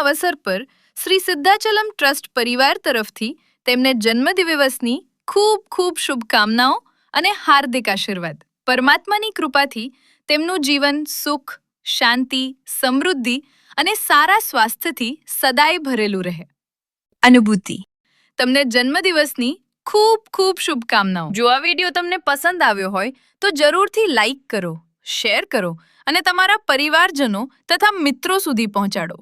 અવસર પર શ્રી સિદ્ધાચલમ ટ્રસ્ટ પરિવાર તરફથી તેમને જન્મદિવસની ખૂબ ખૂબ શુભકામનાઓ અને હાર્દિક આશીર્વાદ. પરમાત્માની કૃપાથી તેમનું જીવન સુખ, શાંતિ, સમૃદ્ધિ અને સારા સ્વાસ્થ્યથી સદાય ભરેલું રહે. અનુભૂતિ. તમને જન્મદિવસની ખૂબ ખૂબ શુભકામનાઓ. જો આ વિડીયો તમને પસંદ આવ્યો હોય તો જરૂરથી લાઈક કરો, શેર કરો અને તમારા પરિવારજનો તથા મિત્રો સુધી પહોંચાડો.